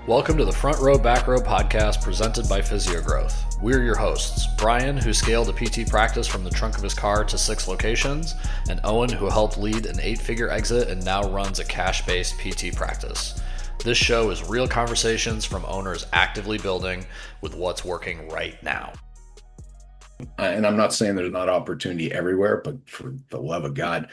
Welcome to the Front Row Back Row podcast presented by Physiogrowth. We're your hosts, Brian, who scaled a PT practice from the trunk of his car to 6 locations, and Owen, who helped lead an 8-figure exit and now runs a cash-based PT practice. This show is real conversations from owners actively building with what's working right now. And I'm not saying there's not opportunity everywhere, but for the love of God,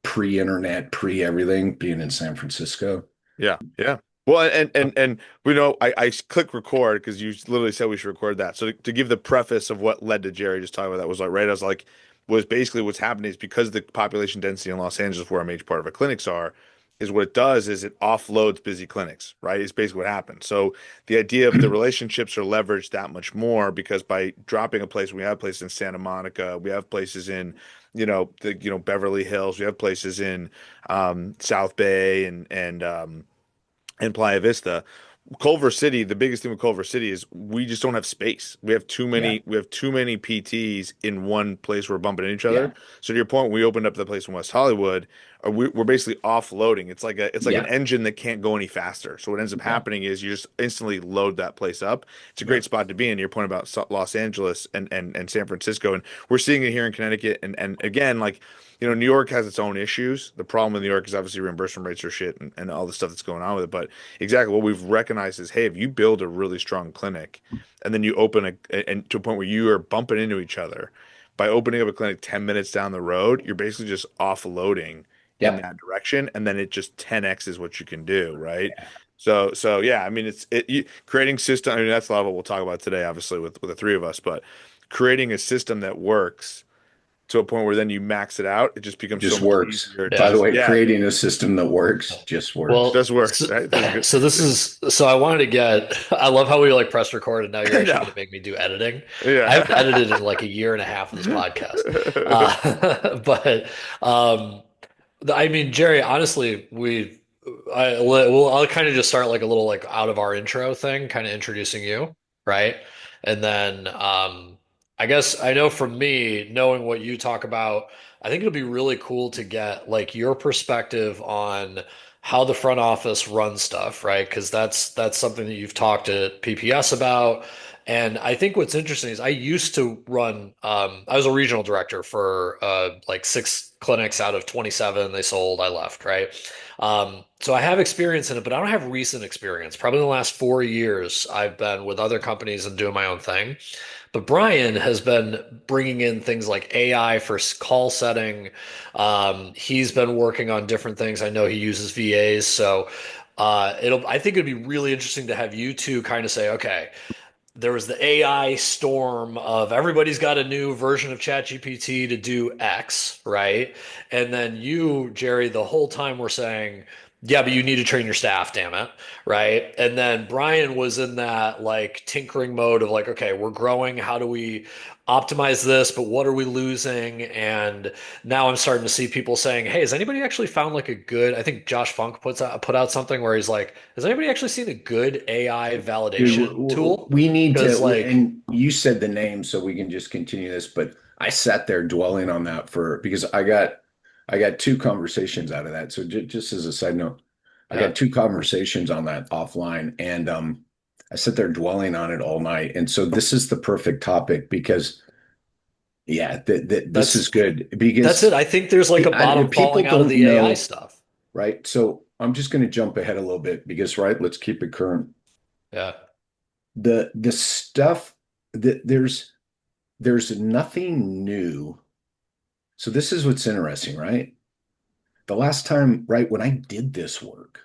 pre-internet, pre-everything, being in San Francisco. Yeah, yeah. Well, and we know I click record because you literally said we should record that. So to give the preface of what led to Jerry just talking about that was like right. I was like, was basically what's happening is because of the population density in Los Angeles, where a major part of our clinics are, is what it does is it offloads busy clinics, right? It's basically what happens. So the idea of the relationships are leveraged that much more because by dropping a place, we have places in Santa Monica, we have places in, Beverly Hills, we have places in South Bay and Playa Vista. Culver City, the biggest thing with Culver City is we just don't have space. Yeah, We have too many PTs in one place where we're bumping into each yeah, other. So to your point, we opened up the place in West Hollywood, we're basically offloading. It's like an yeah, engine that can't go any faster. So what ends up yeah. happening is you just instantly load that place up. It's a great Yep. spot to be in. Your point about Los Angeles and San Francisco, and we're seeing it here in Connecticut. And again, like New York has its own issues. The problem with New York is obviously reimbursement rates are shit and all the stuff that's going on with it. But exactly what we've recognized is, hey, if you build a really strong clinic and then you open and to a point where you are bumping into each other, by opening up a clinic 10 minutes down the road, you're basically just offloading in Yep. that direction. And then it just 10x is what you can do, right? So yeah, I mean, creating system. I mean, that's a lot of what we'll talk about today, obviously, with the three of us, but creating a system that works to a point where then you max it out, it just becomes so Just much works. easier to By the Yeah. just, way, yeah, creating a system that works just works. Well, just works, so, right? That's good. so I wanted to get, I love how we like press record and now you're I actually know. going to make me do editing. I haven't Yeah. edited in like a year and a half of this podcast. But I mean, Jerry, honestly, I'll kind of just start like a little like out of our intro thing, kind of introducing you, right? And then I guess I know from me, knowing what you talk about, I think it'll be really cool to get like your perspective on how the front office runs stuff, right? Because that's something that you've talked to PPS about. And I think what's interesting is I used to run, I was a regional director for like 6 clinics out of 27. They sold, I left, right? So I have experience in it, but I don't have recent experience. Probably in the last 4 years, I've been with other companies and doing my own thing. But Brian has been bringing in things like AI for call setting. He's been working on different things. I know he uses VAs, so I think it'd be really interesting to have you two kind of say, okay, there was the AI storm of everybody's got a new version of ChatGPT to do X, right? And then you, Jerry, the whole time were saying, yeah, but you need to train your staff, damn it, right? And then Brian was in that like tinkering mode of like, okay, we're growing. How do we optimize this? But what are we losing? And now I'm starting to see people saying, hey, has anybody actually found like a good, I think Josh Funk put out something where he's like, has anybody actually seen a good AI Dude, validation tool? we need Because to, like, and you said the name, so we can just continue this. But I sat there dwelling on that because I got two conversations out of that. So just as a side note, I yeah, got two conversations on that offline, and I sat there dwelling on it all night. And so this is the perfect topic because, yeah, this is that's good that's because it. I think there's like a bottom people falling out of don't the AI know, stuff. right? So I'm just going to jump ahead a little bit because, right, let's keep it current. Yeah. The stuff that there's nothing new. So this is what's interesting, right? The last time, right, when I did this work,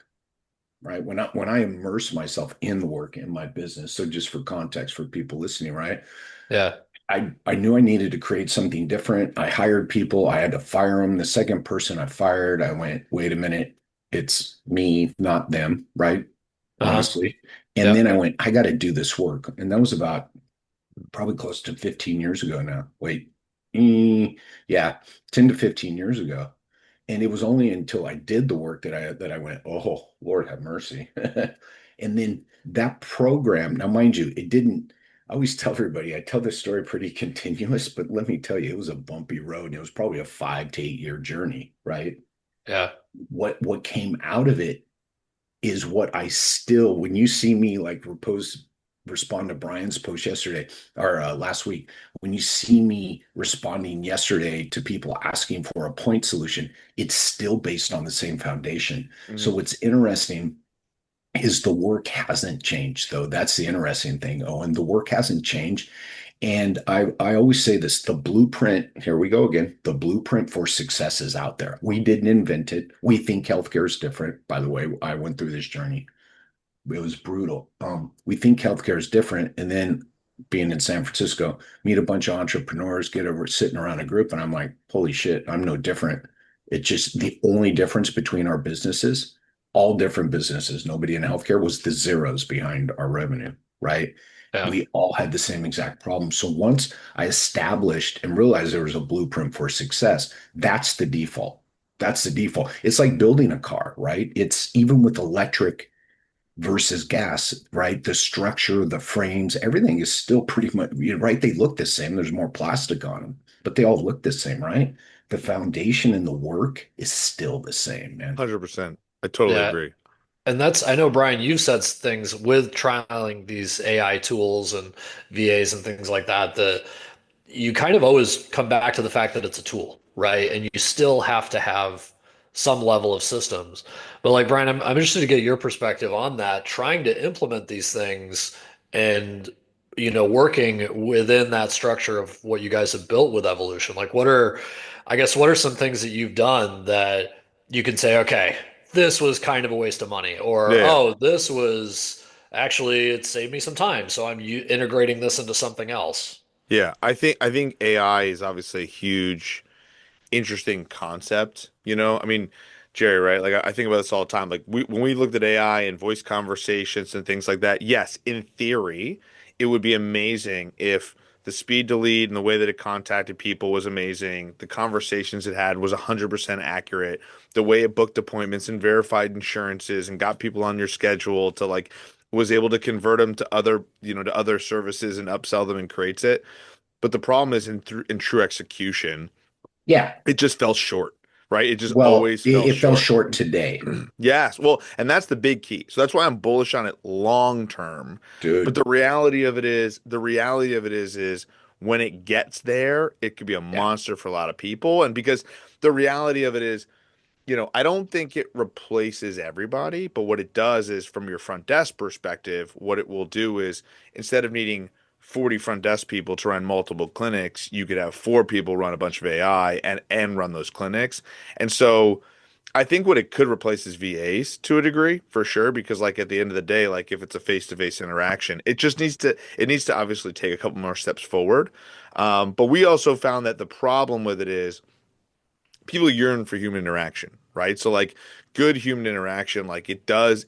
right, when I immersed myself in the work in my business. So just for context for people listening, right? Yeah. I knew I needed to create something different. I hired people. I had to fire them. The second person I fired, I went, wait a minute, it's me, not them, right? Uh-huh. Honestly. And then Yep. I went, I got to do this work. And that was about probably close to 15 years ago now. Wait, yeah, 10 to 15 years ago. And it was only until I did the work that I went, oh, Lord have mercy. And then that program, now mind you, it didn't. I always tell everybody, I tell this story pretty continuous, but let me tell you, it was a bumpy road. And it was probably a 5 to 8 year journey, right? Yeah. What came out of it is what I still, when you see me like respond to Brian's post yesterday or last week, when you see me responding yesterday to people asking for a point solution, it's still based on the same foundation. So Hmm. what's interesting is the work hasn't changed, though. That's the interesting thing, Owen. The work hasn't changed. And I always say this, the blueprint, here we go again, the blueprint for success is out there. We didn't invent it. We think healthcare is different. By the way, I went through this journey. It was brutal. We think healthcare is different. And then being in San Francisco, meet a bunch of entrepreneurs, get over sitting around a group, and I'm like, holy shit, I'm no different. It's just the only difference between our businesses, all different businesses, nobody in healthcare was the zeros behind our revenue, right? Yeah. We all had the same exact problem. So once I established and realized there was a blueprint for success, that's the default. That's the default. It's like building a car, right? It's even with electric versus gas, right? The structure, the frames, everything is still pretty much, right? They look the same. There's more plastic on them, but they all look the same, right? The foundation and the work is still the same, man. 100%. I totally Yeah. agree. And that's, I know, Brian, you've said things with trialing these AI tools and VAs and things like that, that you kind of always come back to the fact that it's a tool, right? And you still have to have some level of systems. But like, Brian, I'm interested to get your perspective on that, trying to implement these things and, working within that structure of what you guys have built with evolution. Like, I guess, what are some things that you've done that you can say, okay, this was kind of a waste of money, or, Yeah, yeah. oh, this was actually, it saved me some time. So I'm integrating this into something else. Yeah, I think AI is obviously a huge, interesting concept. I mean, Jerry, right? Like I think about this all the time. Like when we looked at AI and voice conversations and things like that, yes, in theory, it would be amazing if the speed to lead and the way that it contacted people was amazing. The conversations it had was 100% accurate. The way it booked appointments and verified insurances and got people on your schedule to like was able to convert them to other services and upsell them and creates it. But the problem is in true execution, Yeah. it just fell short, right? It just Well, always fell it fell short. short today, Yes. Well, and that's the big key. So that's why I'm bullish on it long term. But dude. the reality of it is when it gets there, it could be a Yeah. monster for a lot of people. And because the reality of it is, I don't think it replaces everybody, but what it does is from your front desk perspective, what it will do is instead of needing 40 front desk people to run multiple clinics, you could have four people run a bunch of AI and run those clinics. And so I think what it could replace is VAs to a degree, for sure, because like at the end of the day, like if it's a face-to-face interaction, it needs to obviously take a couple more steps forward. But we also found that the problem with it is people yearn for human interaction, right? So like good human interaction, like it does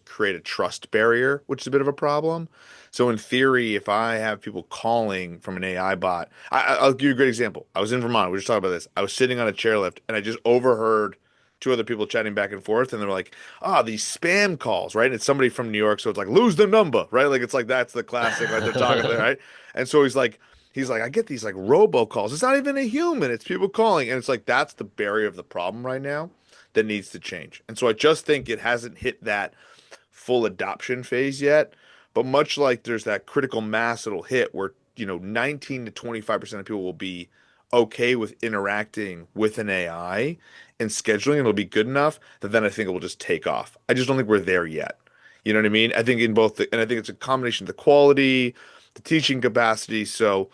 create a trust barrier, which is a bit of a problem. So in theory, if I have people calling from an AI bot, I'll give you a great example. I was in Vermont. We were just talking about this. I was sitting on a chairlift and I just overheard two other people chatting back and forth, and they're like, "Ah, these spam calls, right?" And it's somebody from New York, so it's like lose the number, right? Like it's like that's the classic, right? They're talking there, right? And so he's like, I get these like robocalls. It's not even a human, it's people calling. And it's like that's the barrier of the problem right now that needs to change. And so I just think it hasn't hit that full adoption phase yet. But much like there's that critical mass it'll hit where, 19 to 25% of people will be okay with interacting with an AI and scheduling, it'll be good enough that then I think it will just take off. I just don't think we're there yet. You know what I mean? I think and I think it's a combination of the quality, the teaching capacity. So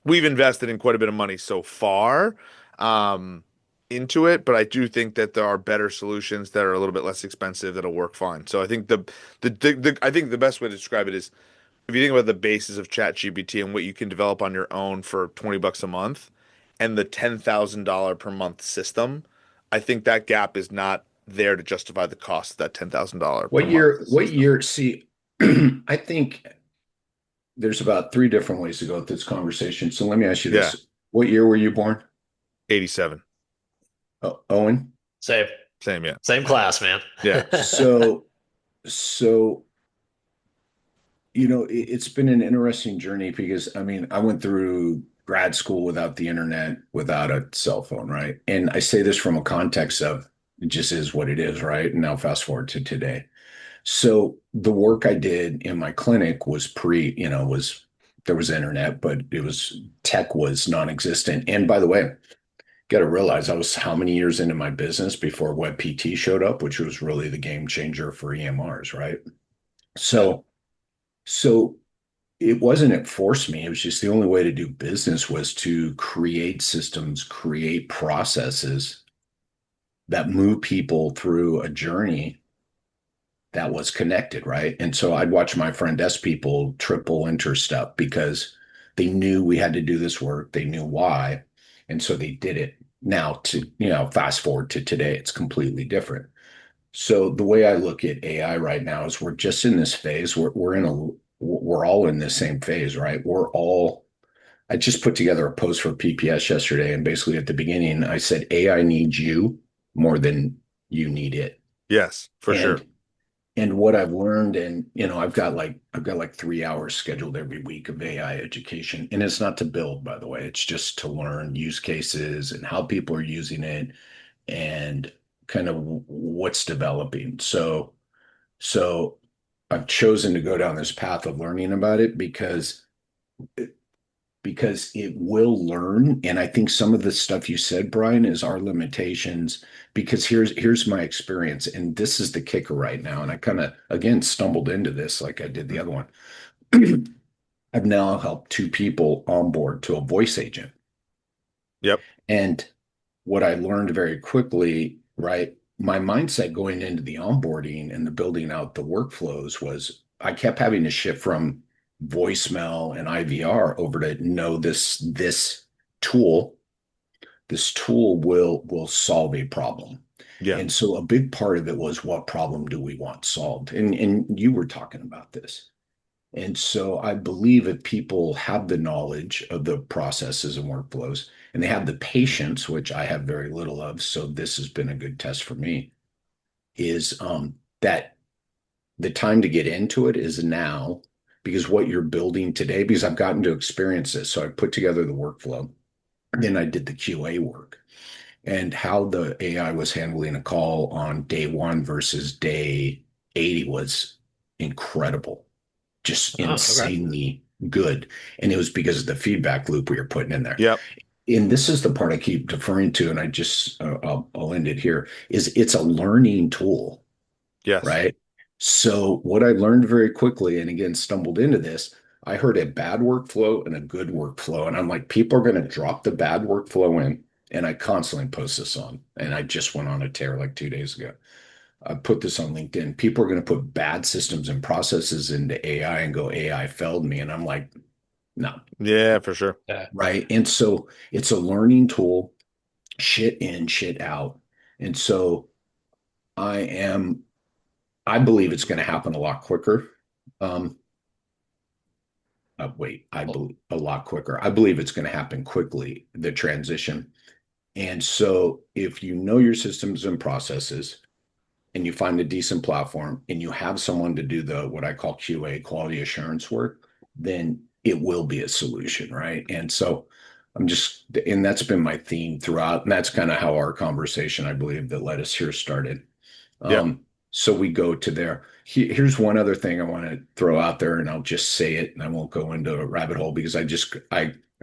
we've invested in quite a bit of money so far um, into it, but I do think that there are better solutions that are a little bit less expensive that'll work fine. So I think I think the best way to describe it is if you think about the basis of ChatGPT and what you can develop on your own for 20 bucks a month and the $10,000 per month system, I think that gap is not there to justify the cost of that $10,000 per month What system. year, see, I think there's about three different ways to go with this conversation. So let me ask you Yeah, this. What year were you born? 87. Owen? Same, Same, yeah. same class, man. Yeah. So, so it's been an interesting journey because I mean, I went through grad school without the internet, without a cell phone, right? And I say this from a context of It just is what it is, right? And now fast forward to today. So the work I did in my clinic was was there was internet, but it was tech was non-existent. And by the way, got to realize I was how many years into my business before WebPT showed up, which was really the game changer for EMRs, right? Yeah. So, so it wasn't it forced me. It was just the only way to do business was to create systems, create processes that move people through a journey that was connected, right? And so I'd watch my front desk people triple enter stuff because they knew we had to do this work. They knew why. And so they did it. Now fast forward to today, it's completely different. So the way I look at AI right now is we're just in this phase. We're all in the same phase, right? I just put together a post for PPS yesterday, and basically at the beginning, I said AI needs you more than you need it. Yes, for sure. And and what I've learned, and I've got like 3 hours scheduled every week of AI education. And it's not to build, by the way, it's just to learn use cases and how people are using it and kind of what's developing. So I've chosen to go down this path of learning about it because it will learn. And I think some of the stuff you said, Brian, is our limitations. Because here's my experience, and this is the kicker right now. And I kind of again stumbled into this like I did the other one. I've now helped two people onboard to a voice agent. Yep. And what I learned very quickly, right? My mindset going into the onboarding and the building out the workflows was I kept having to shift from voicemail and IVR over to know this tool. This tool will solve a problem. Yeah. And so a big part of it was what problem do we want solved? And you were talking about this. And so I believe if people have the knowledge of the processes and workflows and they have the patience, which I have very little of, so this has been a good test for me, is that the time to get into it is now because what you're building today, because I've gotten to experience this. So I put together the workflow, then I did the QA work and how the AI was handling a call on day one versus day 80 was incredible, just Oh, okay. insanely good. And it was because of the feedback loop we were putting in there. Yep. And this is the part I keep deferring to, and I'll end it here, is it's a learning tool, Yes. right? So what I learned very quickly, and again, stumbled into this, I heard a bad workflow and a good workflow. And I'm like, people are going to drop the bad workflow in. And I constantly post this on, and I just went on a tear like 2 days ago. I put this on LinkedIn. People are going to put bad systems and processes into AI and go, AI failed me. And I'm like, no, Yeah, for sure. Yeah. right. And so it's a learning tool, shit in, shit out. And so I am, I believe it's going to happen a lot quicker. Um, I Well, believe a lot quicker. I believe it's going to happen quickly, the transition. And so if you know your systems and processes, and you find a decent platform and you have someone to do the what I call QA quality assurance work, then it will be a solution, right? And so and that's been my theme throughout. And that's kind of how our conversation, I believe, that led us here started. Yeah. So we go to there. Here's one other thing I want to throw out there, and I'll just say it, and I won't go into a rabbit hole because I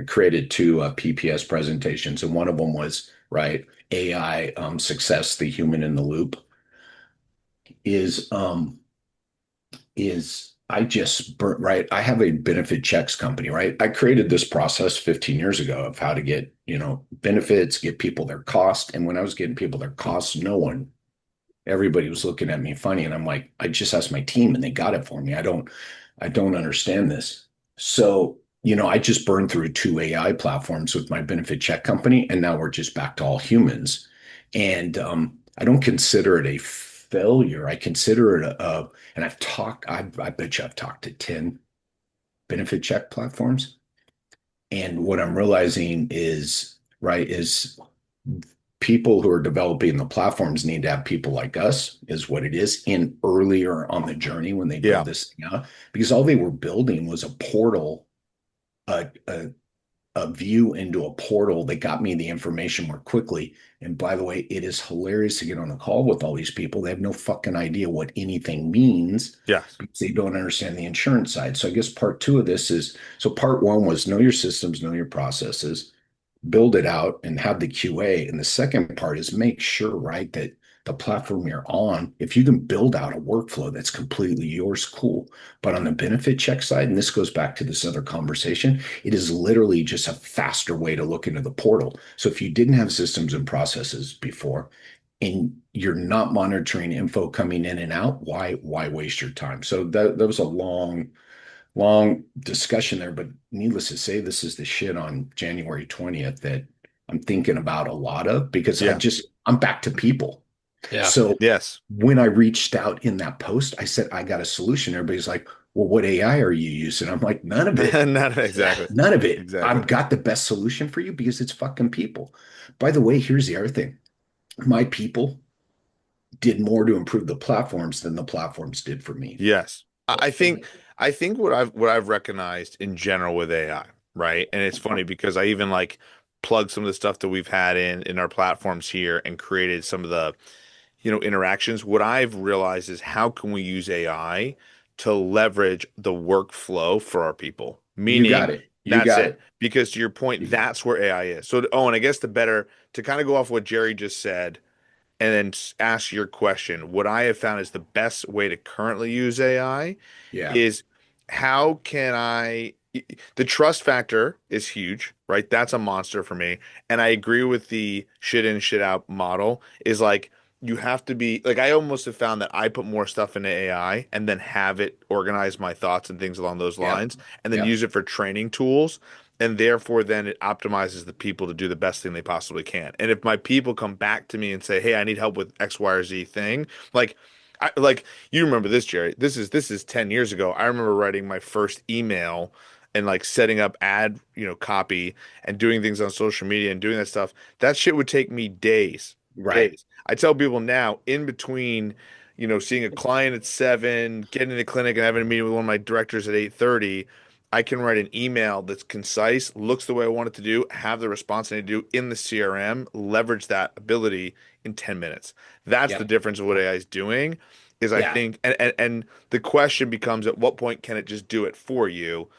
created two PPS presentations, and one of them was right AI success, the human in the loop is I just burnt right. I have a benefit checks company, right? I created this process 15 years ago of how to get, benefits, get people their cost. And when I was getting people their costs, everybody was looking at me funny. And I'm like, I just asked my team and they got it for me. I don't understand this. So, I just burned through two AI platforms with my benefit check company. And now we're just back to all humans. And I don't consider it a failure. I consider it and I bet you I've talked to 10 benefit check platforms. And what I'm realizing is, right, is people who are developing the platforms need to have people like us, is what it is, in earlier on the journey when they Yeah. build this thing out. Because all they were building was a portal, a a view into a portal that got me the information more quickly. And by the way, it is hilarious to get on a call with all these people. They have no fucking idea what anything means Yes. because they don't understand the insurance side. So I guess part two of this is, so part one was know your systems, know your processes, build it out and have the QA. And the second part is make sure, right, that the platform you're on, if you can build out a workflow that's completely yours, cool. But on the benefit check side, and this goes back to this other conversation, it is literally just a faster way to look into the portal. So if you didn't have systems and processes before, and you're not monitoring info coming in and out, why waste your time? So that was a long discussion there, but needless to say, this is the shit on January 20th that I'm thinking about a lot of because Yeah. I'm back to people. Yeah. So Yes. when I reached out in that post, I said, I got a solution. Everybody's like, well, what AI are you using? I'm like, none of it. Not exactly. None of it. Exactly. I've got the best solution for you because it's fucking people. By the way, here's the other thing. My people did more to improve the platforms than the platforms did for me. Yes. I think what I've recognized in general with AI, right? And it's funny because I even like plugged some of the stuff that we've had in our platforms here and created some of the, interactions. What I've realized is how can we use AI to leverage the workflow for our people? You got Meaning it. You that's got it. it. Because to your point, that's where AI is. So, oh, and I guess the better to kind of go off what Jerry just said and then ask your question. What I have found is the best way to currently use AI Yeah. is how can the trust factor is huge, right? That's a monster for me. And I agree with the shit in, shit out model is like you have to be like I almost have found that I put more stuff into AI and then have it organize my thoughts and things along those Yep. lines and then Yep. use it for training tools. And therefore, then it optimizes the people to do the best thing they possibly can. And if my people come back to me and say, "Hey, I need help with X, Y, or Z thing," like, like you remember this, Jerry. This is 10 years ago. I remember writing my first email and like setting up ad, copy and doing things on social media and doing that stuff. That shit would take me days, Right. days. I tell people now, in between, seeing a client at 7, getting to the clinic and having a meeting with one of my directors at 8:30, I can write an email that's concise, looks the way I want it to do, have the response I need to do in the CRM, leverage that ability in 10 minutes. That's the Yep. difference of what AI is doing is I Yeah. think and the question becomes at what point can it just do it for you?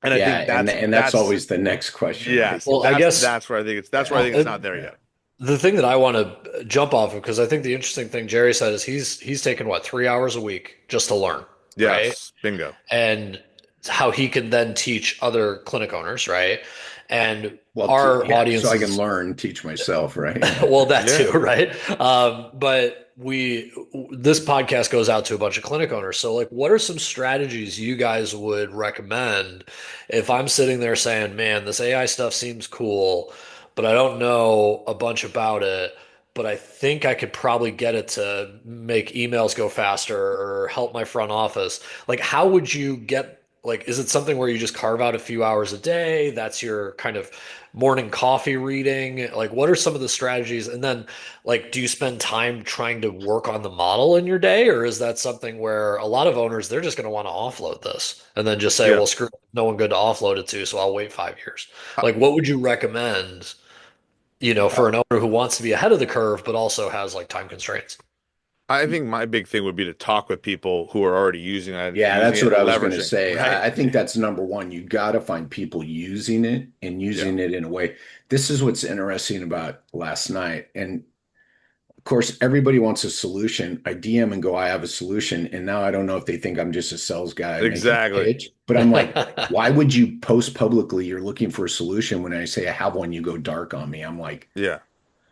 And I Yeah. think And that's always the next question, right? yes, Well, I guess, that's where I think Yeah. it's not there Yeah. yet. the thing that I want to jump off of, because I think the interesting thing Jerry said is he's taken what, 3 hours a week just to learn, right? Yes, bingo. And how he can then teach other clinic owners, right? And Well, our yeah, so I can audiences, learn, teach myself, right? Yeah. well, that Yeah. too, right? But this podcast goes out to a bunch of clinic owners. So, like, what are some strategies you guys would recommend if I'm sitting there saying, man, this AI stuff seems cool, but I don't know a bunch about it, but I think I could probably get it to make emails go faster or help my front office. Like, how would you get, like, is it something where you just carve out a few hours a day? That's your kind of morning coffee reading? Like, what are some of the strategies? And then, like, do you spend time trying to work on the model in your day, or is that something where a lot of owners they're just going to want to offload this and then just say, Yeah. well, screw it, no one good to offload it to, so I'll wait 5 years. I, Like, what would you recommend, for Well, an owner who wants to be ahead of the curve but also has like time constraints? I think my big thing would be to talk with people who are already yeah, using that's it what and I was going to leveraging, say. right? I think that's number one. You got to find people using it and Yeah. using it in a way. This is what's interesting about last night. And of course, everybody wants a solution. I DM and go, I have a solution. And now I don't know if they think I'm just a sales guy making a Exactly. pitch, but I'm like, why would you post publicly you're looking for a solution when I say I have one, you go dark on me? I'm like, Yeah.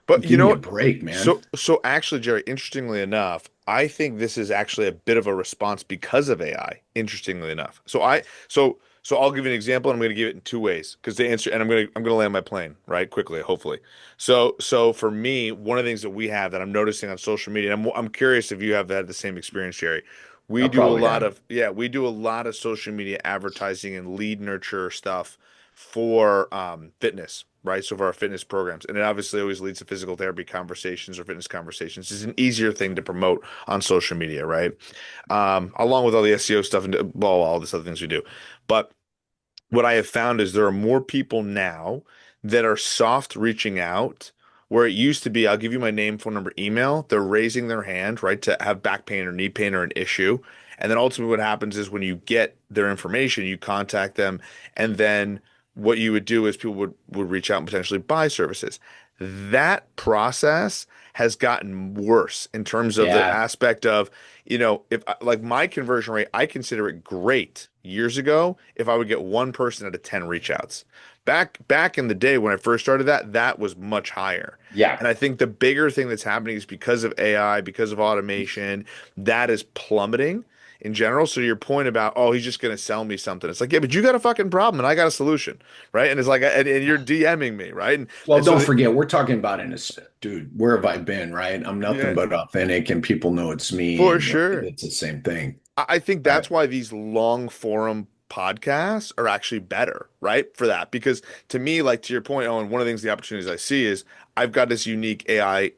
But you give know me a what? break, man. So actually, Jerry, interestingly enough, I think this is actually a bit of a response because of AI, interestingly enough. So I'll give you an example and I'm going to give it in two ways because the answer and I'm going to land my plane, right, quickly, hopefully. So for me, one of the things that we have that I'm noticing on social media, and I'm curious if you have had the same experience, Jerry. I probably have. We do a lot of social media advertising and lead nurture stuff for fitness, right? So for our fitness programs, and it obviously always leads to physical therapy conversations or fitness conversations. It's an easier thing to promote on social media, right? Along with all the SEO stuff and well, all this other things we do. But what I have found is there are more people now that are soft reaching out, where it used to be, I'll give you my name, phone number, email. They're raising their hand, right, to have back pain or knee pain or an issue. And then ultimately what happens is when you get their information, you contact them, and then what you would do is people would reach out and potentially buy services. That process has gotten worse in terms of the Yeah, aspect of, if like my conversion rate, I consider it great years ago if I would get one person out of 10 reach outs. Back in the day when I first started that was much higher. yeah. And I think the bigger thing that's happening is because of AI, because of automation, that is plummeting in general. So to your point about, oh, he's just going to sell me something. It's like, yeah, but you got a fucking problem and I got a solution, right? And it's like, and you're DMing me, right? And, Well, and so, don't forget, we're talking about dude, where have I been, right? I'm nothing yeah, but authentic and people know it's me for and like, sure. it's the same thing, I think right? that's why these long form podcasts are actually better, right? For that. Because to me, like to your point, Owen, one of the things, the opportunities I see is I've got this unique AI,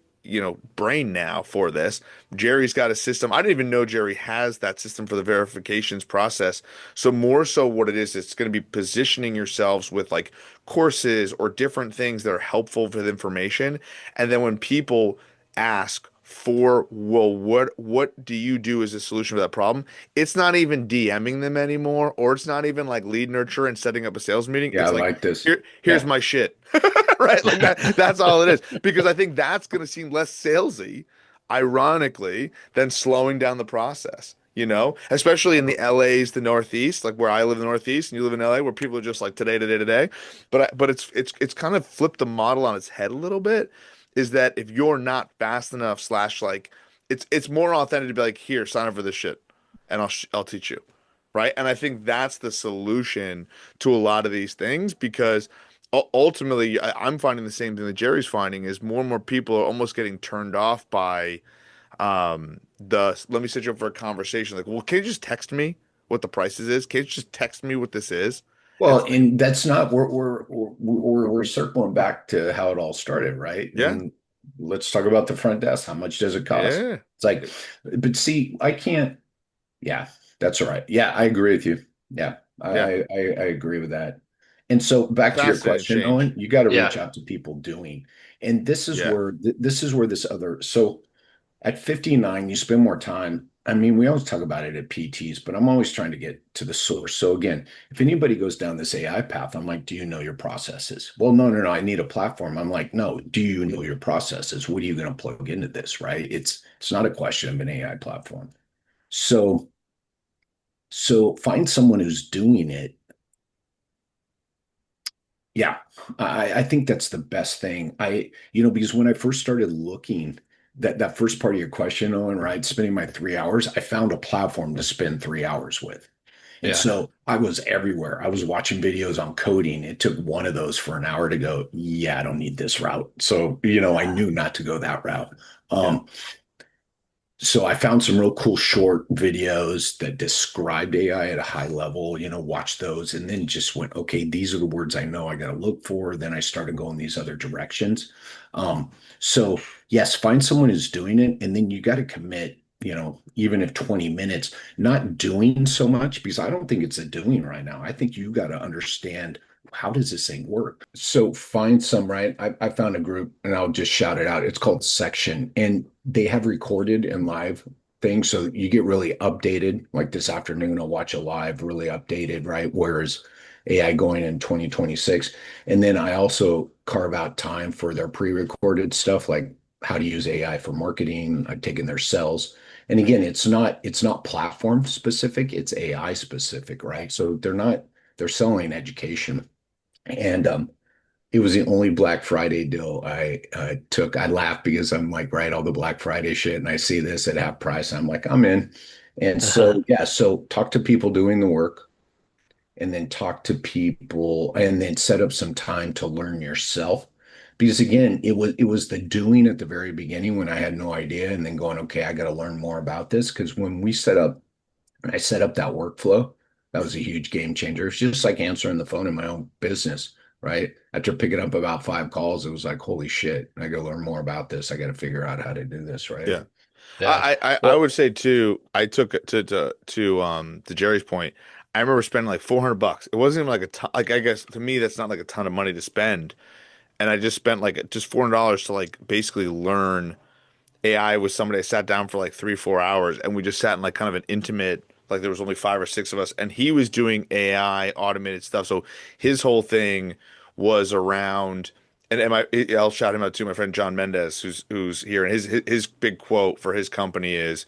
brain now for this. Jerry's got a system. I didn't even know Jerry has that system for the verifications process. So more so what it is, it's going to be positioning yourselves with like courses or different things that are helpful with information. And then when people ask for, well, what do you do as a solution for that problem? It's not even DMing them anymore, or it's not even like lead nurture and setting up a sales meeting. Yeah, I It's like, like this. here's Yeah. my shit. Right? Like that's all it is. Because I think that's gonna seem less salesy, ironically, than slowing down the process. Especially in the LAs, the Northeast, like where I live in the Northeast and you live in LA, where people are just like today, today, today. But it's kind of flipped the model on its head a little bit. Is that if you're not fast enough, slash like it's more authentic to be like, here, sign up for this shit, and I'll teach you, right? And I think that's the solution to a lot of these things because ultimately, I'm finding the same thing that Jerry's finding is more and more people are almost getting turned off by the let me set you up for a conversation. Like, well, can you just text me what the prices is? Can you just text me what this is? And Well, it's like, and that's not we're circling back to how it all started, right? yeah, And let's talk about the front desk. How much does it cost? yeah, It's like, but see, I can't. Yeah, that's all right. Yeah, I agree with you. Yeah, yeah, I agree with that. And so back to your fascinating question, change. Owen, you got to reach Yeah. out to people doing. And this is Yeah, where this is where this other so at 59, you spend more time. I mean, we always talk about it at PTs, but I'm always trying to get to the source. So again, if anybody goes down this AI path, I'm like, do you know your processes? Well, no, no, no, I need a platform. I'm like, no, do you know your processes? What are you going to plug into this, right? It's not a question of an AI platform. So find someone who's doing it. Yeah, I think that's the best thing. Because when I first started looking, that first part of your question, Owen, right? Spending my 3 hours, I found a platform to spend 3 hours with. And Yeah. so I was everywhere. I was watching videos on coding. It took one of those for an hour to go, yeah, I don't need this route. So, I knew not to go that route. yeah, So I found some real cool short videos that described AI at a high level, watch those and then just went, okay, these are the words I know I got to look for. Then I started going these other directions. So yes, find someone who's doing it and then you got to commit, even if 20 minutes, not doing so much because I don't think it's a doing right now. I think you got to understand how does this thing work? So find some, right? I found a group and I'll just shout it out. It's called Section and they have recorded and live things. So you get really updated. Like this afternoon, I'll watch a live, really updated, right? Whereas AI going in 2026. And then I also carve out time for their pre-recorded stuff, like how to use AI for marketing. I've taken their cells. And again, it's not platform specific, it's AI specific, right? So they're selling education and it was the only Black Friday deal I took. I laughed because I'm like, right, all the Black Friday shit, and I see this at half price. I'm like, I'm in. And so, yeah, so talk to people doing the work and then talk to people and then set up some time to learn yourself. Because again, it was the doing at the very beginning when I had no idea, and then going, okay, I got to learn more about this. Because when I set up that workflow, that was a huge game changer. It's just like answering the phone in my own business, right? After picking up about 5 calls, it was like, holy shit, I got to learn more about this. I got to figure out how to do this, right? yeah. Yeah. I Well, would say too. I took it to Jerry's point. I remember spending like $400. It wasn't even like a ton. Like I guess to me that's not like a ton of money to spend, and I just spent like just $400 to like basically learn AI with somebody. I sat down for like 3, 4 hours, and we just sat in like kind of an intimate. Like there was only 5 or 6 of us, and he was doing AI automated stuff. So his whole thing was around. And I'll shout him out too, my friend John Mendez, who's here, and his big quote for his company is,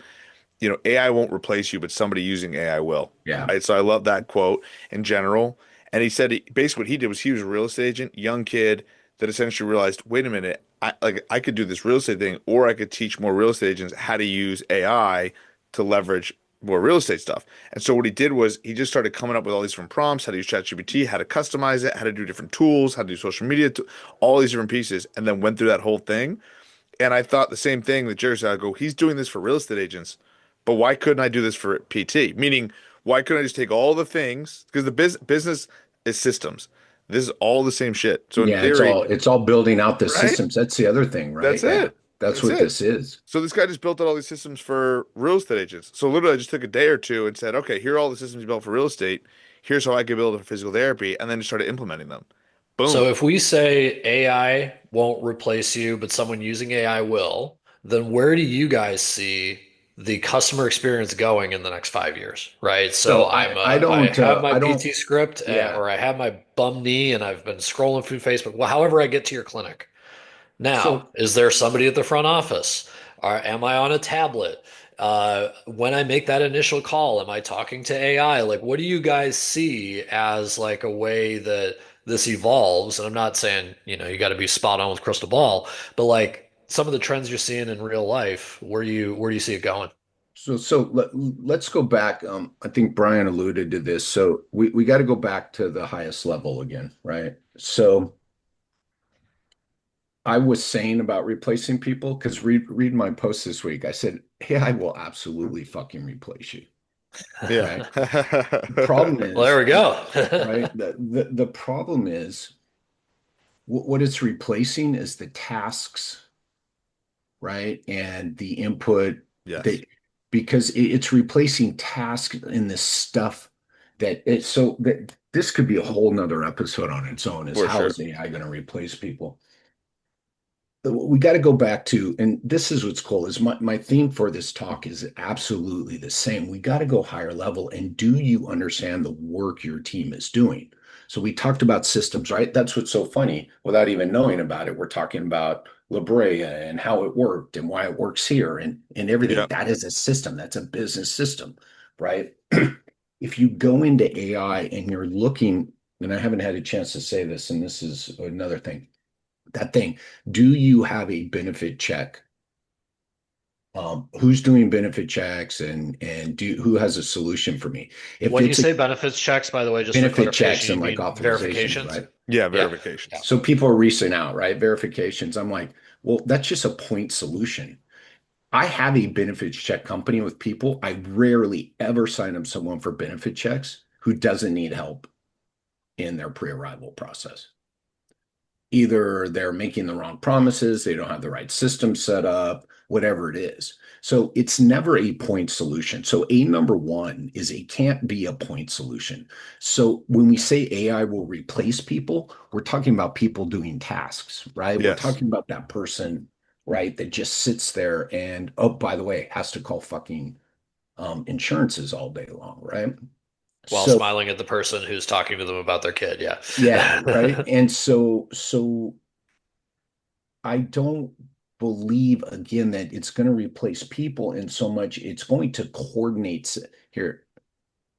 AI won't replace you, but somebody using AI will. Yeah. Right. So I love that quote in general. And he said basically what he did was he was a real estate agent, young kid that essentially realized, wait a minute, I could do this real estate thing, or I could teach more real estate agents how to use AI to leverage more real estate stuff. And so what he did was he just started coming up with all these different prompts, how to use ChatGPT, how to customize it, how to do different tools, how to do social media, all these different pieces, and then went through that whole thing. And I thought the same thing that Jerry said. I go, he's doing this for real estate agents, but why couldn't I do this for PT? Meaning, why couldn't I just take all the things? Because the business is systems. This is all the same shit. So in Yeah, theory, it's all building out the right? systems. That's the other thing, right? That's Yeah. it. That's That's what it. this is. So this guy just built out all these systems for real estate agents. So literally, I just took a day or two and said, okay, here are all the systems you built for real estate. Here's how I could build it for physical therapy, and then just started implementing them. Boom. so if we say AI won't replace you, but someone using AI will, then where do you guys see the customer experience going in the next 5 years? Right. So So I have my I don't PT script, yeah. or I have my bum knee and I've been scrolling through Facebook. Well, however I get to your clinic. Now, So is there somebody at the front office? Or am I on a tablet? When I make that initial call, am I talking to AI? Like, what do you guys see as like a way that this evolves? And I'm not saying, you got to be spot on with crystal ball, but like some of the trends you're seeing in real life, where do you see it going? let's go back. I think Brian alluded to this. So we got to go back to the highest level again, right? So I was saying about replacing people because read my post this week. I said, "Hey, I will absolutely fucking replace you." Yeah. Right? The problem Well, there is, we go. right? The problem is what it's replacing is the tasks, right? And the input Yes, that because it's replacing tasks in this stuff that it's so that this could be a whole nother episode on its own is for how sure. is AI going to replace people? We got to go back to, and this is what's cool, is my theme for this talk is absolutely the same. We got to go higher level. And do you understand the work your team is doing? So we talked about systems, right? That's what's so funny. Without even knowing about it, we're talking about La Brea and how it worked and why it works here and everything. Yeah. That is a system. That's a business system, right? If you go into AI and you're looking, and I haven't had a chance to say this, and this is another thing that thing. Do you have a benefit check? Who's doing benefit checks and do who has a solution for me? If When you it's a say benefits checks, by the way, just for benefit clarification, checks you and like mean authorizations, verifications? right? Yeah. Yeah. Yeah. Verifications. So people are reaching out, right? Verifications. I'm like, well, that's just a point solution. I have a benefits check company with people. I rarely ever sign up someone for benefit checks who doesn't need help in their pre-arrival process. Either they're making the wrong promises, they don't have the right system set up, whatever it is. So it's never a point solution. So a number one is it can't be a point solution. So when we say AI will replace people, we're talking about people doing tasks, right? We're Yes. talking about that person, right, that just sits there and, oh, by the way, has to call fucking insurances all day long, right? While So smiling at the person who's talking to them about their kid. Yeah. yeah, right. And so I don't believe again that it's going to replace people in so much it's going to coordinate here.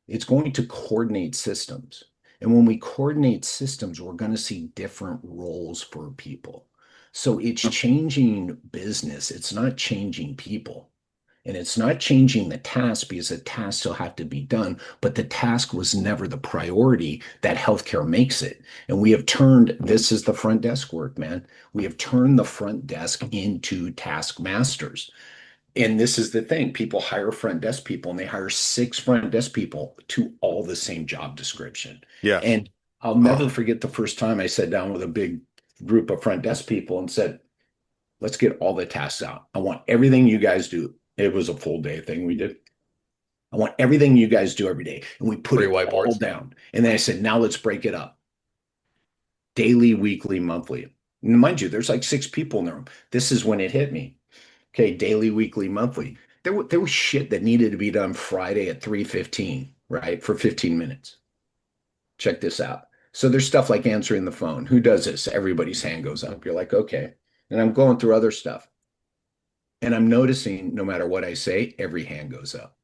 It's going to coordinate systems. And when we coordinate systems, we're going to see different roles for people. So it's changing business. It's not changing people. And it's not changing the task because the task still have to be done, but the task was never the priority that healthcare makes it. And we have turned this is the front desk work, man. We have turned the front desk into task masters. And this is the thing. People hire front desk people and they hire six front desk people to all the same job description. Yes. And I'll never forget the first time I sat down with a big group of front desk people and said, let's get all the tasks out. I want everything you guys do It was a full day thing we did. I want everything you guys do every day. And we put Three it all whiteboards. down. And then I said, now let's break it up daily, weekly, monthly. And mind you, there's like six people in the room. This is when it hit me. Okay, daily, weekly, monthly. There was shit that needed to be done Friday at 3:15, right? For 15 minutes. Check this out. So there's stuff like answering the phone. Who does this? Everybody's hand goes up. You're like, okay. And I'm going through other stuff. And I'm noticing no matter what I say, every hand goes up.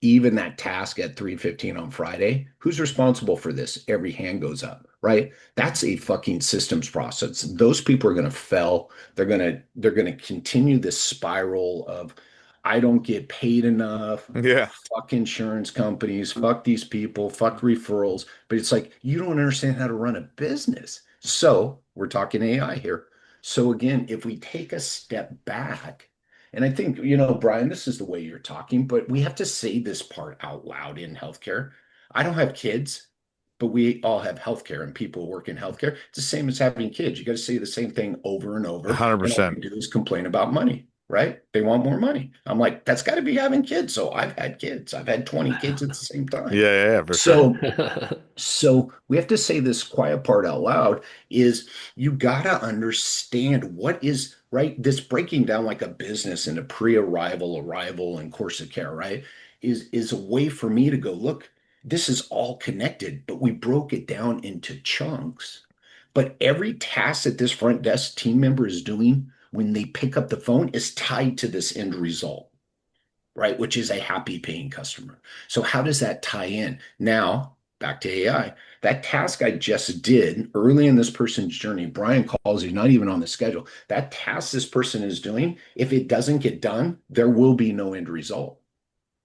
Even that task at 3:15 on Friday, who's responsible for this? Every hand goes up, right? That's a fucking systems process. Those people are going to fail. They're going to continue this spiral of I don't get paid enough. Yeah. Fuck insurance companies, fuck these people, fuck referrals. But it's like you don't understand how to run a business. So we're talking AI here. So again, if we take a step back, and I think, Brian, this is the way you're talking, but we have to say this part out loud in healthcare. I don't have kids, but we all have healthcare and people work in healthcare. It's the same as having kids. You got to say the same thing over and over. And all 100%. they do is complain about money, right? They want more money. I'm like, that's got to be having kids. So I've had kids. I've had 20 kids at the same time. Yeah, yeah, yeah, for sure. So so we have to say this quiet part out loud is you gotta understand what is right. This breaking down like a business into pre-arrival, arrival, and course of care, right? Is a way for me to go, look, this is all connected, but we broke it down into chunks. But every task that this front desk team member is doing when they pick up the phone is tied to this end result, right? Which is a happy paying customer. So how does that tie in? Now, back to AI. That task I just did early in this person's journey, Brian calls you not even on the schedule. That task this person is doing, if it doesn't get done, there will be no end result.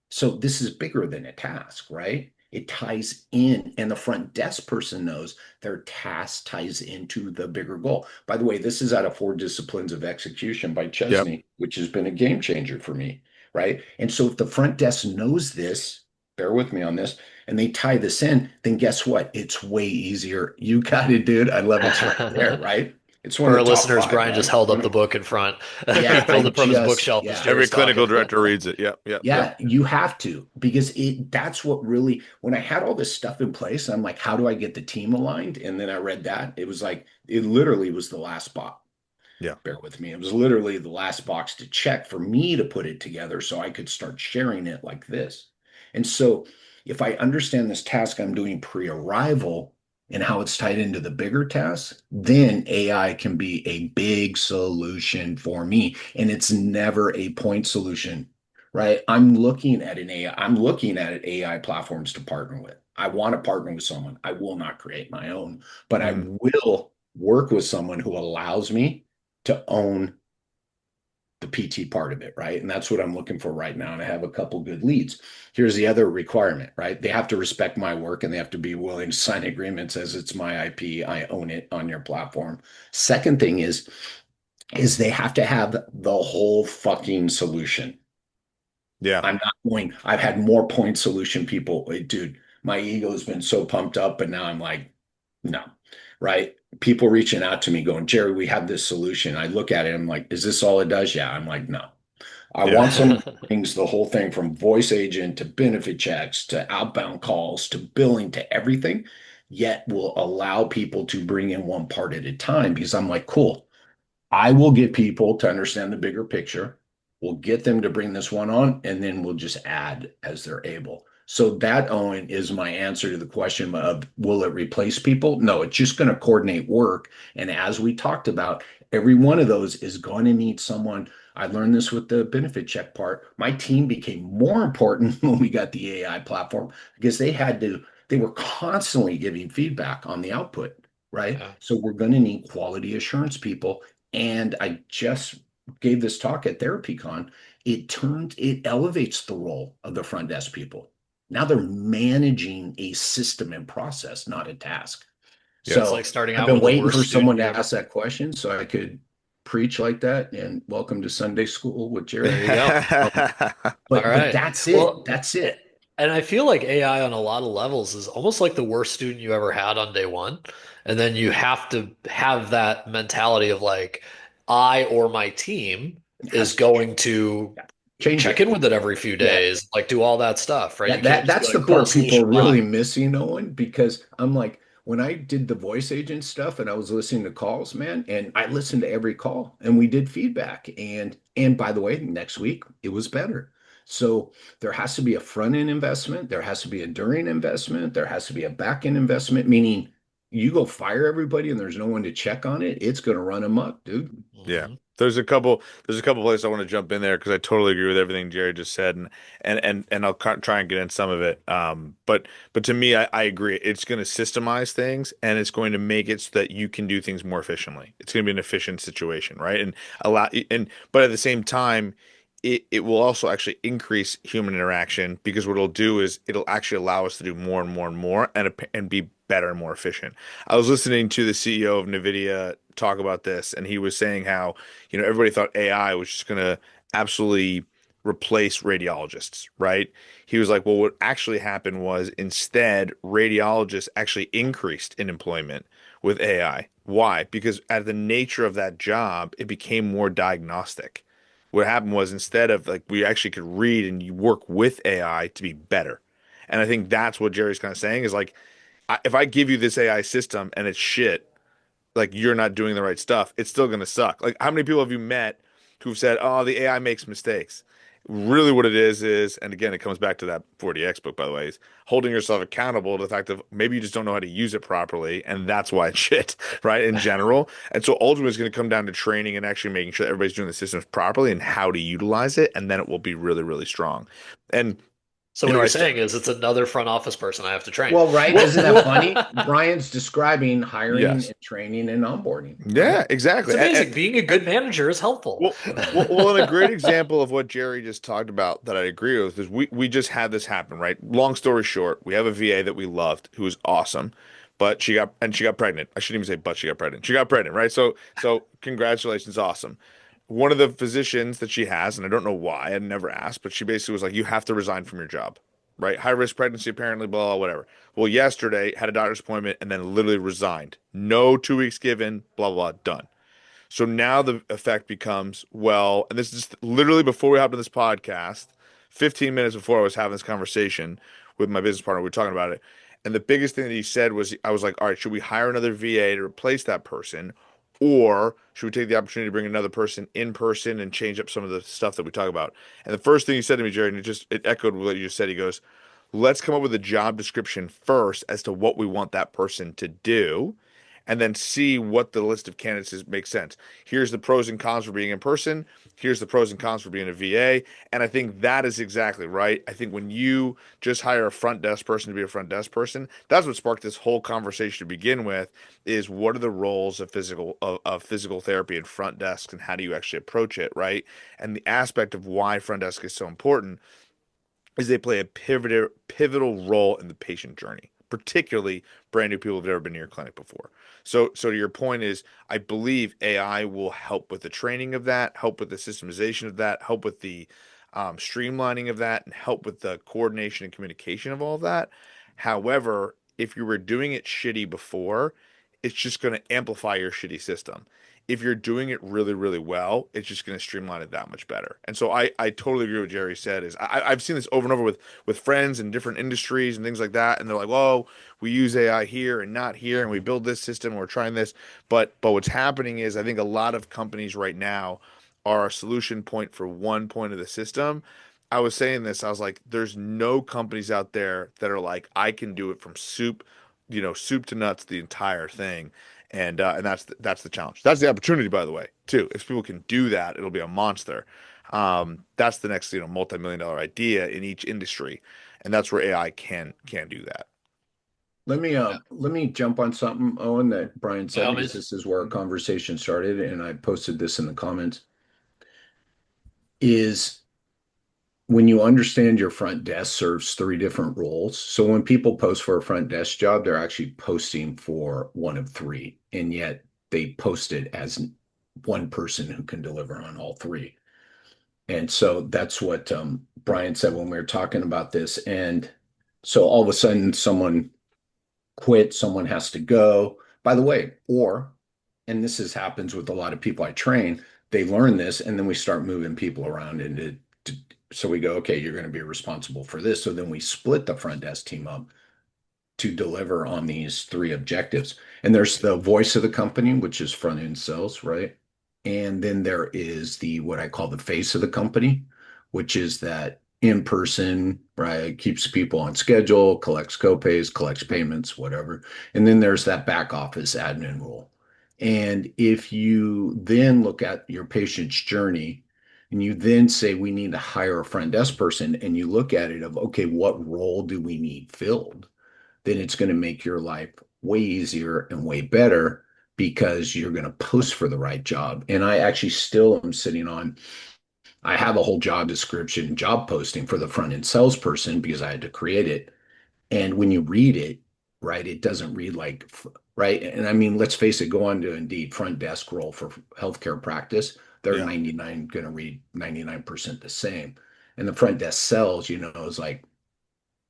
So this is bigger than a task, right? It ties in, and the front desk person knows their task ties into the bigger goal. By the way, this is out of Four Disciplines of Execution by Yep. Chesney, which has been a game changer for me, right? And so if the front desk knows this, bear with me on this, and they tie this in, then guess what? It's way easier. You got it, dude. I love it's right there, right? It's one For of our the top listeners, five, Brian just right? held up the book in front. He Yeah, pulled it from his bookshelf as yeah. Every Jerry's talking. clinical director reads it. Yep, yep, yep. Yeah, you have to because that's what really when I had all this stuff in place, I'm like, how do I get the team aligned? And then I read that. It was like it literally was the last box. Yeah. Bear with me. It was literally the last box to check for me to put it together so I could start sharing it like this. And so if I understand this task I'm doing pre-arrival and how it's tied into the bigger task, then AI can be a big solution for me. And it's never a point solution, right? I'm looking at AI platforms to partner with. I want to partner with someone. I will not create my own, but I Mhm. will work with someone who allows me to own the PT part of it, right? And that's what I'm looking for right now. And I have a couple good leads. Here's the other requirement, right? They have to respect my work and they have to be willing to sign agreements as it's my IP. I own it on your platform. Second thing is they have to have the whole fucking solution. Yeah. I'm not going, I've had more point solution people. Dude, my ego has been so pumped up, but now I'm like, no, right? People reaching out to me going, Jerry, we have this solution. I look at it, I'm like, is this all it does? Yeah. I'm like, no. I Yeah. want some things, the whole thing from voice agent to benefit checks to outbound calls to billing to everything, yet will allow people to bring in one part at a time because I'm like, cool. I will get people to understand the bigger picture. We'll get them to bring this one on, and then we'll just add as they're able. So that, Owen, is my answer to the question of will it replace people? No, it's just going to coordinate work. And as we talked about, every one of those is going to need someone. I learned this with the benefit check part. My team became more important when we got the AI platform because they were constantly giving feedback on the output, right? Yeah. So we're going to need quality assurance people, and I just gave this talk at TherapyCon. It elevates the role of the front desk people. Now they're managing a system and process, not a task. Yeah. It's like So starting I've out been with the waiting worst for student someone you to ever. ask that question so I could preach like that. And welcome to Sunday school with There Jerry. you go. All But right. that's it. Well, That's it. and I feel like AI on a lot of levels is almost like the worst student you ever had on day one. And then you have to have that mentality of like, I or my team It is has to going to yeah. change check it. in with it every few Yeah. days, like do all that stuff, right? Yeah, You can't just be that's the like, cool, part people are solution really bye. missing, Owen, because I'm like, when I did the voice agent stuff and I was listening to calls, man, and I listened to every call and we did feedback. And by the way, next week it was better. So there has to be a front end investment, there has to be a during investment, there has to be a back end investment, meaning you go fire everybody and there's no one to check on it, it's gonna run amok, dude. Yeah. Hmm. There's a couple places I want to jump in there because I totally agree with everything Jerry just said, and I'll try and get in some of it. But to me, I agree. It's going to systemize things, and it's going to make it so that you can do things more efficiently. It's going to be an efficient situation, right? And allow and but at the same time, it will also actually increase human interaction because what it'll do is it'll actually allow us to do more and more and more and be better and more efficient. I was listening to the CEO of NVIDIA talk about this, and he was saying how, everybody thought AI was just going to absolutely replace radiologists, right? He was like, well, what actually happened was instead, radiologists actually increased in employment with AI. Why? Because at the nature of that job, it became more diagnostic. What happened was instead of like we actually could read and you work with AI to be better. And I think that's what Jerry's kind of saying is like, if I give you this AI system and it's shit, like you're not doing the right stuff, it's still gonna suck. Like how many people have you met who've said, "Oh, the AI makes mistakes." Really, what it is, and again, it comes back to that 40X book, by the way, is holding yourself accountable to the fact of maybe you just don't know how to use it properly, and that's why it's shit, right? In general. And so ultimately, it's going to come down to training and actually making sure that everybody's doing the systems properly and how to utilize it, and then it will be really, really strong. And So you what know, you're I st saying is it's another front office person I have to train. Well, right, well, isn't that funny? Brian's describing hiring yes, and training and onboarding, right? yeah, It's exactly. amazing. Being a good manager is helpful. And a great example of what Jerry just talked about that I agree with is we just had this happen, right? Long story short, we have a VA that we loved who was awesome, but she got pregnant. I shouldn't even say but she got pregnant. She got pregnant, right? So congratulations, awesome. One of the physicians that she has, and I don't know why, I never asked, but she basically was like, you have to resign from your job, right? High risk pregnancy, apparently, blah, blah, whatever. Well, yesterday had a doctor's appointment and then literally resigned. No 2 weeks given, blah, blah, done. So now the effect becomes, well, and this is literally before we hopped on this podcast, 15 minutes before I was having this conversation with my business partner, we were talking about it. And the biggest thing that he said was, I was like, all right, should we hire another VA to replace that person? Or should we take the opportunity to bring another person in person and change up some of the stuff that we talk about? And the first thing he said to me, Jerry, and it echoed what you just said. He goes, let's come up with a job description first as to what we want that person to do and then see what the list of candidates is makes sense. Here's the pros and cons for being in person. Here's the pros and cons for being a VA. And I think that is exactly right. I think when you just hire a front desk person to be a front desk person, that's what sparked this whole conversation to begin with is what are the roles of physical therapy and front desk and how do you actually approach it, right? And the aspect of why front desk is so important is they play a pivotal role in the patient journey, particularly brand new people who've never been to your clinic before. So to your point is, I believe AI will help with the training of that, help with the systemization of that, help with the streamlining of that, and help with the coordination and communication of all of that. However, if you were doing it shitty before, it's just going to amplify your shitty system. If you're doing it really, really well, it's just going to streamline it that much better. And so I totally agree with what Jerry said. I've seen this over and over with friends in different industries and things like that, and they're like, "Whoa, we use AI here and not here, and we build this system, and we're trying this." But what's happening is I think a lot of companies right now are a solution point for one point of the system. I was saying this, I was like, there's no companies out there that are like, I can do it from soup to nuts, the entire thing. And that's the challenge. That's the opportunity, by the way, too. If people can do that, it'll be a monster. That's the next, multi-million dollar idea in each industry, and that's where AI can do that. Yeah. Let me jump on something, Owen, that Brian By said, all because means. this is where our conversation started, and I posted this in the comments, is when you understand your front desk serves three different roles. So when people post for a front desk job, they're actually posting for one of three, and yet they post it as one person who can deliver on all three. And so that's what Brian said when we were talking about this. And so all of a sudden, someone quit, someone has to go. By the way, and this happens with a lot of people I train, they learn this, and then we start moving people around into So we go, okay, you're going to be responsible for this. So then we split the front desk team up to deliver on these three objectives. And there's the voice of the company, which is front end sales, right? And then there is the what I call the face of the company, which is that in person, right? Keeps people on schedule, collects copays, collects payments, whatever. And then there's that back office admin role. And if you then look at your patient's journey and you then say we need to hire a front desk person and you look at it of okay, what role do we need filled? Then it's going to make your life way easier and way better because you're going to post for the right job. And I actually still am sitting on, I have a whole job description, job posting for the front end salesperson because I had to create it. And when you read it, right, it doesn't read like, right. And I mean, let's face it, go on to Indeed front desk role for healthcare practice. They're Yeah. 99 going to read 99% the same. And the front desk sales, is like,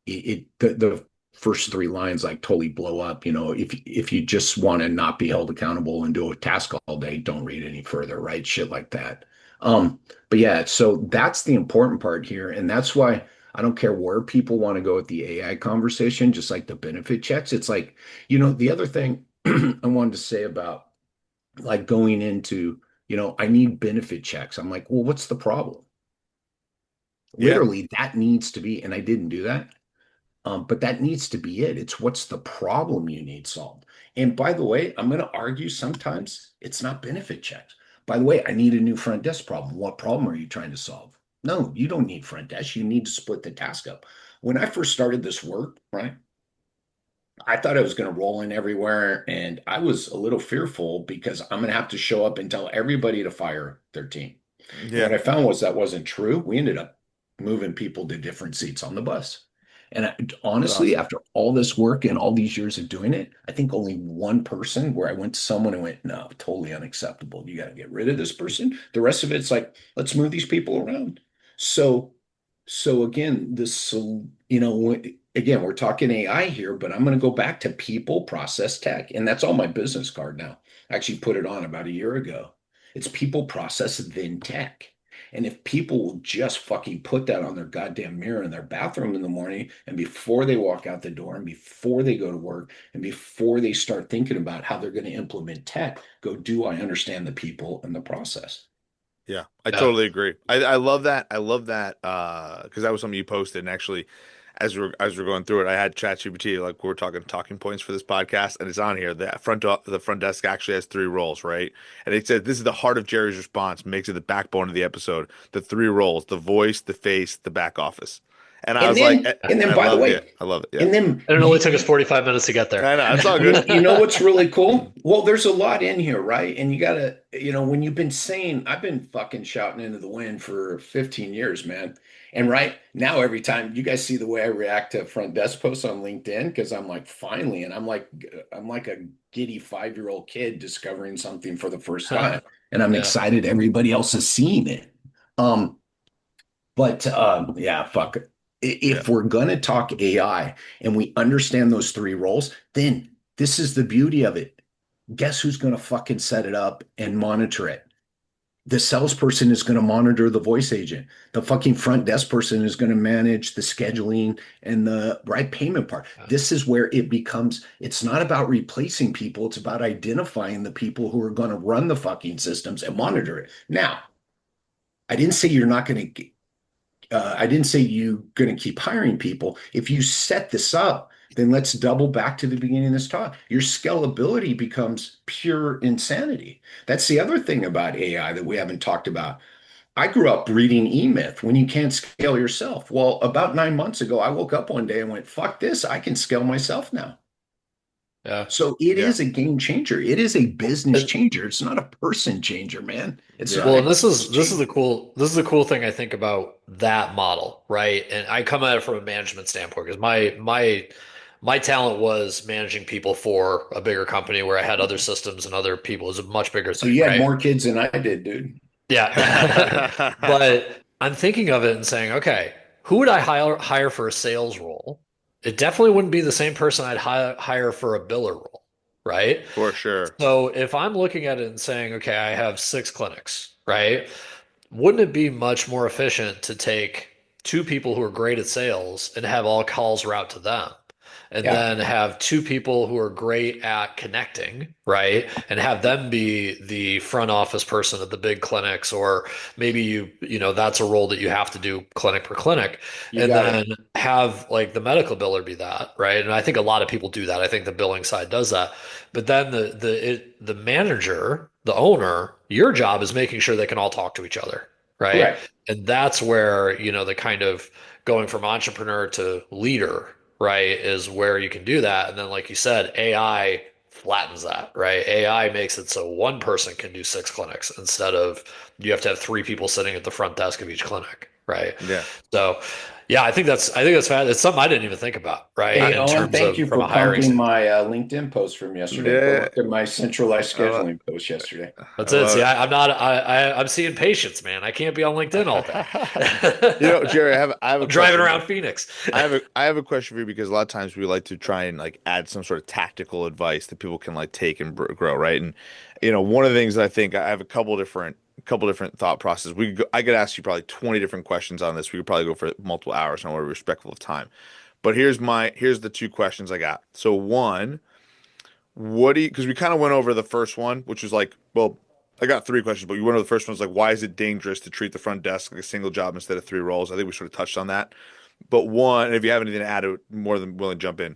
the first three lines like totally blow up. If you just want to not be held accountable and do a task all day, don't read any further, right? Shit like that. Um, but yeah, so that's the important part here, and that's why I don't care where people want to go with the AI conversation, just like the benefit checks. It's like, the other thing I wanted to say about like going into, I need benefit checks. I'm like, well, what's the problem? Yeah. Literally, that needs to be, and I didn't do that. But that needs to be it. It's what's the problem you need solved. And by the way, I'm going to argue sometimes it's not benefit checks. By the way, I need a new front desk problem. What problem are you trying to solve? No, you don't need front desk. You need to split the task up. When I first started this work, right, I thought I was going to roll in everywhere. And I was a little fearful because I'm going to have to show up and tell everybody to fire their team. And what Yeah. I found was that wasn't true. We ended up moving people to different seats on the bus. And That's honestly, awesome. after all this work and all these years of doing it, I think only one person where I went to someone and went, no, totally unacceptable. You got to get rid of this person. The rest of it's like, let's move these people around. So, so again, again, we're talking AI here, but I'm going to go back to people, process, tech. And that's on my business card now. I actually put it on about a year ago. It's people, process, then tech. And if people will just fucking put that on their goddamn mirror in their bathroom in the morning and before they walk out the door and before they go to work and before they start thinking about how they're going to implement tech, go, do I understand the people and the process? Yeah, I Yeah. totally agree. I love that. I love that because that was something you posted. And actually, as we're going through it, I had ChatGPT like we're talking talking points for this podcast, and it's on here. The front desk actually has three roles, right? And it said this is the heart of Jerry's response, makes it the backbone of the episode. The three roles: the voice, the face, the back office. And I And was like, then, and then I by the love way, it. I love it. Yeah, and then And it only took us 45 minutes to get there. I know it's all good. you know what's really cool? Well, there's a lot in here, right? And you gotta, when you've been saying, I've been fucking shouting into the wind for 15 years, man. And right now, every time you guys see the way I react to front desk posts on LinkedIn, because I'm like, finally, and I'm like a giddy 5-year-old kid discovering something for the first time. And I'm Yeah. excited everybody else is seeing it. Um, but yeah, fuck. Yeah, If we're gonna talk AI and we understand those three roles, then this is the beauty of it. Guess who's gonna fucking set it up and monitor it? The salesperson is going to monitor the voice agent. The fucking front desk person is going to manage the scheduling and the right payment part. This is where it becomes, it's not about replacing people. It's about identifying the people who are going to run the fucking systems and monitor it. Now, I didn't say you're not going to I didn't say you're going to keep hiring people. If you set this up, then let's double back to the beginning of this talk. Your scalability becomes pure insanity. That's the other thing about AI that we haven't talked about. I grew up reading E-Myth when you can't scale yourself. Well, about 9 months ago, I woke up one day and went, fuck this, I can scale myself now. Yeah. So it yeah, is a game changer. It is a business And, changer. It's not a person changer, man. It's yeah, not well, a and this is change. the cool thing I think about that model, right? And I come at it from a management standpoint because my talent was managing people for a bigger company where I had other systems and other people. It was a much bigger So thing, you had right? more kids than I did, dude. Yeah. But I'm thinking of it and saying, okay, who would I hire for a sales role? It definitely wouldn't be the same person I'd hire for a biller role, right? for sure. So if I'm looking at it and saying, okay, I have 6 clinics, right? wouldn't it be much more efficient to take two people who are great at sales and have all calls route to them? And Yeah, then have two people who are great at connecting, right? And have them be the front office person at the big clinics, or maybe that's a role that you have to do clinic per clinic. you And got it. then have like the medical biller be that, right? And I think a lot of people do that. I think the billing side does that. But then the manager, the owner, your job is making sure they can all talk to each other, right? Correct. And that's where, the kind of going from entrepreneur to leader, right, is where you can do that. And then, like you said, AI flattens that, right? AI makes it so one person can do six clinics instead of you have to have three people sitting at the front desk of each clinic, right? Yeah. So, yeah, I think that's fast. It's something I didn't even think about, right? I, Hey, In Owen, terms thank of you from for a hiring pumping standpoint. my LinkedIn post from yesterday. Go yeah. look at my centralized I love, scheduling post yesterday. I That's it. love See, it. I'm not. I'm seeing patients, man. I can't be on LinkedIn all day. Jerry, I have a I'm driving question. around Phoenix. I have a question for you because a lot of times we like to try and like add some sort of tactical advice that people can like take and grow, right? And one of the things that I think I have a couple different thought processes. I could ask you probably 20 different questions on this. We could probably go for multiple hours, and I want to be respectful of time. But here's the two questions I got. So one, what do you, because we kind of went over the first one, which was like, well, I got three questions, but you went over the first one was like, why is it dangerous to treat the front desk like a single job instead of three roles? I think we sort of touched on that. But one, and if you have anything to add, more than willing to jump in.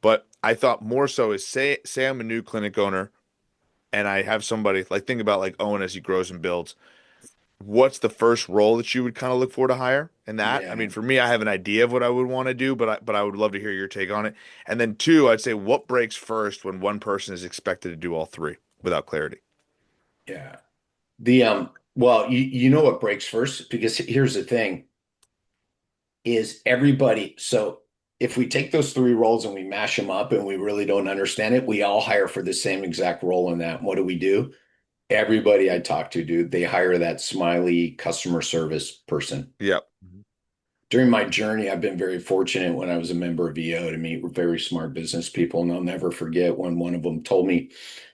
But I thought more so is say I'm a new clinic owner and I have somebody like think about like Owen as he grows and builds. What's the first role that you would kind of look for to hire in that? I Yeah, mean, for me, I have an idea of what I would want to do, but I would love to hear your take on it. And then two, I'd say what breaks first when one person is expected to do all three without clarity. yeah. Well, you know what breaks first? Because here's the thing is everybody, so if we take those three roles and we mash them up and we really don't understand it, we all hire for the same exact role in that. What do? Everybody I talk to, dude, they hire that smiley customer service person. Yep. During my journey, I've been very fortunate when I was a member of EO to meet very smart business people. And I'll never forget when one of them told me,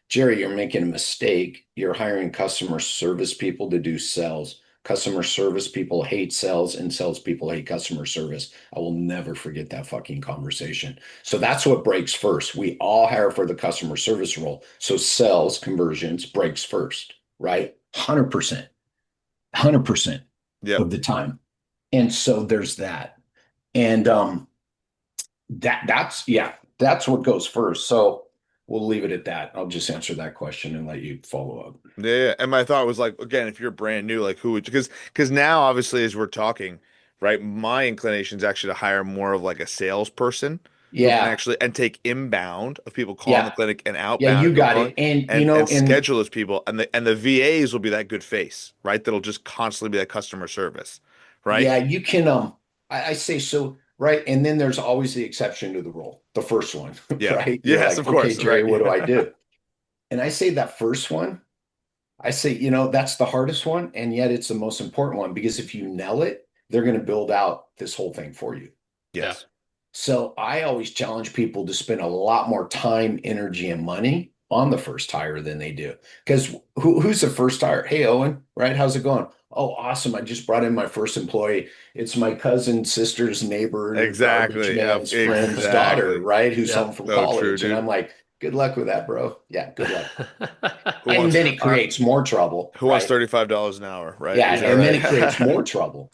Jerry, you're making a mistake. You're hiring customer service people to do sales. Customer service people hate sales, and sales people hate customer service. I will never forget that fucking conversation. So that's what breaks first. We all hire for the customer service role. So sales conversions breaks first, right? 100%, 100% Yep. of the time. And so there's that. And that's what goes first. So we'll leave it at that. I'll just answer that question and let you follow up. Yeah, yeah. And my thought was like, again, if you're brand new, like who would, because now obviously as we're talking, right, my inclination is actually to hire more of like a salesperson who can Yeah, actually and take inbound of people calling the yeah, clinic and yeah, outbound of you people got calling it. And and and schedule those people and the VAs will be that good face, right? That'll just constantly be that customer service, right? yeah, you can I say so, right? And then there's always the exception to the rule, the first one, Yeah. right? You're Yes, of like, okay, course. Jerry, Right. what do I do? And I say that first one, I say, that's the hardest one, and yet it's the most important one because if you nail it, they're going to build out this whole thing for you. Yeah. Yes. So I always challenge people to spend a lot more time, energy, and money on the first hire than they do. Because who's the first hire? Hey, Owen, right? How's it going? Oh, awesome. I just brought in my first employee. It's my cousin, sister's neighbor, garbage Exactly. Yep. man's friend's daughter, Exactly. right? Who's Yeah. home from So true, college. And dude. I'm like, good luck with that, bro. Yeah, good luck. Who And wants then it creates more trouble, who wants right? $35 an hour, right? Yeah, Is that and then it creates right? more trouble.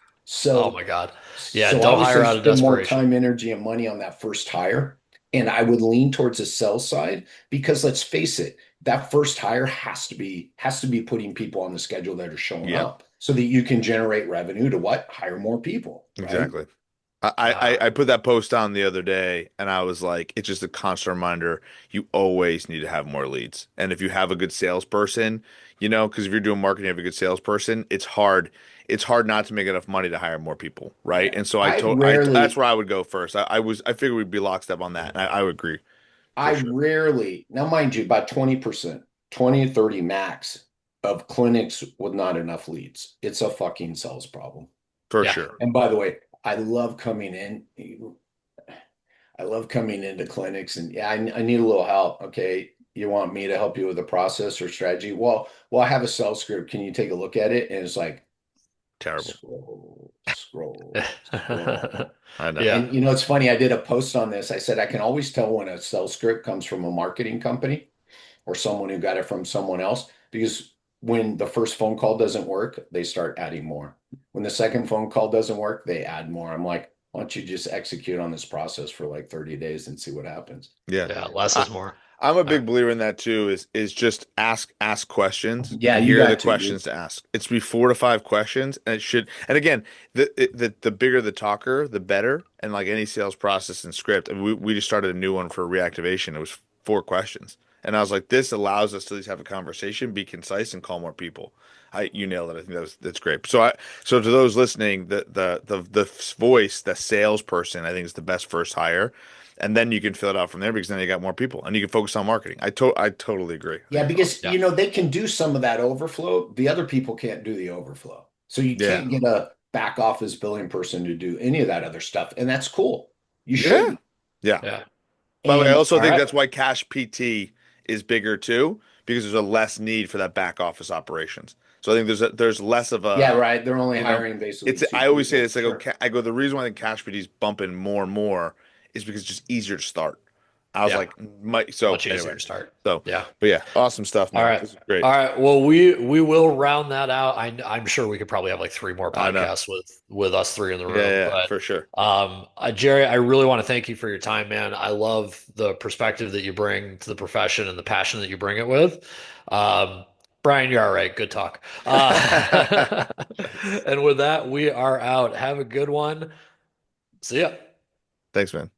Oh So my God. Yeah. so I Don't would hire say out of spend more desperation. time, energy, and money on that first hire. And I would lean towards the sales side because let's face it, that first hire has to be putting people on the schedule that are showing Yep. up so that you can generate revenue to what? Hire more people, right? Exactly. I put that post on the other day and I was like, it's just a constant reminder. You always need to have more leads. And if you have a good salesperson, because if you're doing marketing, you have a good salesperson, it's hard. It's hard not to make enough money to hire more people, right? Yeah. And so I that's rarely where I would go first. I figured we'd be lockstep on that. And I would agree I for sure. rarely, now mind you, about 20%, 20 to 30 max of clinics with not enough leads. It's a fucking sales problem. For Yeah. sure. And by the way, I love coming in. I love coming into clinics and yeah, I need a little help. Okay. You want me to help you with the process or strategy? Well, I have a sales script. Can you take a look at it? And it's like, Terrible. Scroll, scroll, scroll. I know. Yeah. And you know, it's funny, I did a post on this. I said I can always tell when a sales script comes from a marketing company or someone who got it from someone else because when the first phone call doesn't work, they start adding more. When the second phone call doesn't work, they add more. I'm like, why don't you just execute on this process for like 30 days and see what happens? Yeah. Yeah. Less I, is more. I'm a Yeah. big believer in that too, is just ask questions Yeah, and you here are the got to, dude. questions to ask. It's be 4 to 5 questions and it should and again, the bigger the talker, the better. And like any sales process and script, and we just started a new one for reactivation. It was 4 questions. And I was like, this allows us to at least have a conversation, be concise, and call more people. You nailed it. I think that's great. So to those listening, the voice, the salesperson, I think is the best first hire, and then you can fill it out from there because then you got more people and you can focus on marketing. I totally agree. I Yeah, think it's because awesome. Yeah. you know they can do some of that overflow. The other people can't do the overflow. So you Yeah, can't get a back office billing person to do any of that other stuff. And that's cool. You yeah, shouldn't. yeah. Yeah. By the way, I And also All think right. that's why Cash PT is bigger too because there's a less need for that back office operations. So I think there's less of a yeah, right. They're only you know hiring basically it's two I always say people. this. Sure. I go the reason why I think Cash PT is bumping more and more is because it's just easier to start. I was Yeah. like, so Much easier anyway, to start. so Yeah. but yeah, awesome stuff, All man. right. This is great. All right. Well, we will round that out. I'm sure we could probably have like three more I know. podcasts with us three in the Yeah, room. yeah, But for sure. Jerry, I really want to thank you for your time, man. I love the perspective that you bring to the profession and the passion that you bring it with. Um, Brian, you're all right. Good talk. And with that, we are out. Have a good one. See ya. Thanks, man.